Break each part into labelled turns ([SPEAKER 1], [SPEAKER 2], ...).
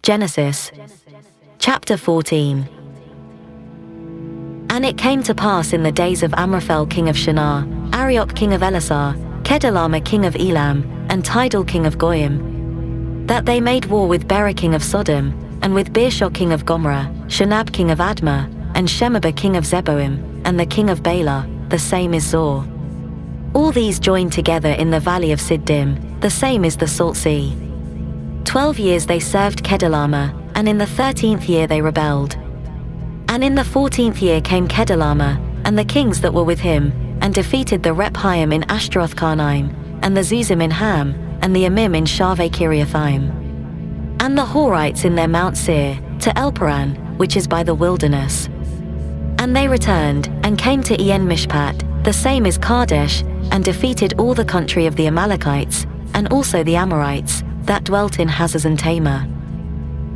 [SPEAKER 1] Genesis chapter 14. And it came to pass in the days of Amraphel king of Shinar, Arioch king of Ellasar, Chedorlaomer king of Elam, and Tidal king of Goiim, that they made war with Bera king of Sodom, and with Birsha king of Gomorrah, Shinab king of Admah, and Shemeber king of Zeboiim, and the king of Bela, the same is Zoar. All these joined together in the valley of Siddim, the same is the salt sea. 12 years they served Chedorlaomer, and in the 13th year they rebelled. And in the 14th year came Chedorlaomer, and the kings that were with him, and defeated the Rephaim in Ashteroth-karnaim, and the Zuzim in Ham, and the Emim in Shaveh-kiriathaim, and the Horites in their Mount Seir, to Elparan, which is by the wilderness. And they returned, and came to En-mishpat, the same is Kadesh, and defeated all the country of the Amalekites, and also the Amorites, that dwelt in Hazaz and Tamar.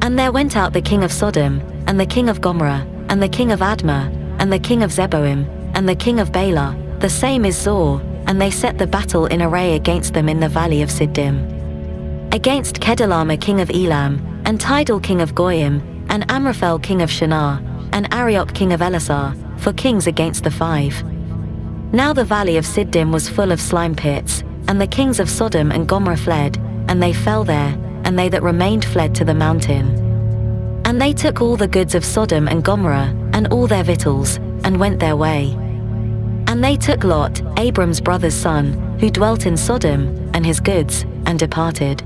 [SPEAKER 1] And there went out the king of Sodom, and the king of Gomorrah, and the king of Admah, and the king of Zeboiim, and the king of Bela, the same is Zoar, and they set the battle in array against them in the valley of Siddim. Against Chedorlaomer king of Elam, and Tidal king of Goiim, and Amraphel king of Shinar, and Arioch king of Ellasar, for kings against the 5. Now the valley of Siddim was full of slime pits, and the kings of Sodom and Gomorrah fled, and they fell there, and they that remained fled to the mountain. And they took all the goods of Sodom and Gomorrah, and all their victuals, and went their way. And they took Lot, Abram's brother's son, who dwelt in Sodom, and his goods, and departed.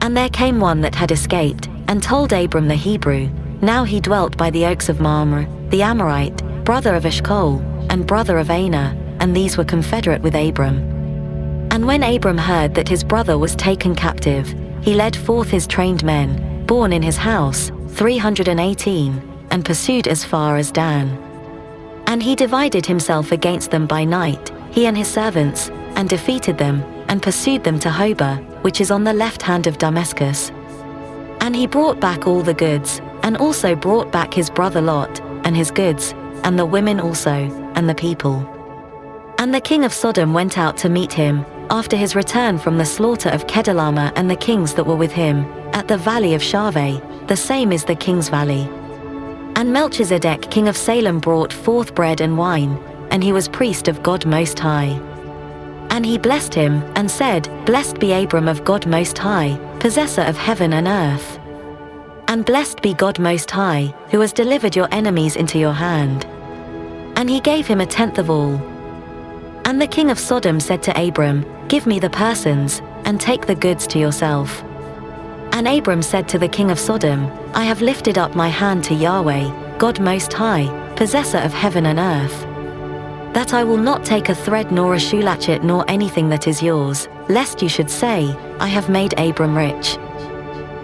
[SPEAKER 1] And there came one that had escaped, and told Abram the Hebrew. Now he dwelt by the oaks of Mamre, the Amorite, brother of Eshcol, and brother of Aner, and these were confederate with Abram. And when Abram heard that his brother was taken captive, he led forth his trained men, born in his house, 318, and pursued as far as Dan. And he divided himself against them by night, he and his servants, and defeated them, and pursued them to Hobah, which is on the left hand of Damascus. And he brought back all the goods, and also brought back his brother Lot, and his goods, and the women also, and the people. And the king of Sodom went out to meet him, after his return from the slaughter of Chedorlaomer and the kings that were with him, at the valley of Shaveh, the same is the king's valley. And Melchizedek king of Salem brought forth bread and wine, and he was priest of God Most High. And he blessed him, and said, Blessed be Abram of God Most High, possessor of heaven and earth. And blessed be God Most High, who has delivered your enemies into your hand. And he gave him 1/10 of all. And the king of Sodom said to Abram, Give me the persons, and take the goods to yourself. And Abram said to the king of Sodom, I have lifted up my hand to Yahweh, God Most High, possessor of heaven and earth, that I will not take a thread nor a shoe-latchet nor anything that is yours, lest you should say, I have made Abram rich.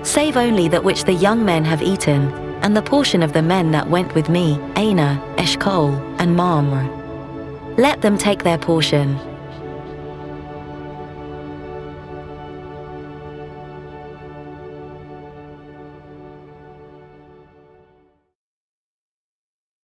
[SPEAKER 1] Save only that which the young men have eaten, and the portion of the men that went with me, Aner, Eshcol, and Mamre. Let them take their portion.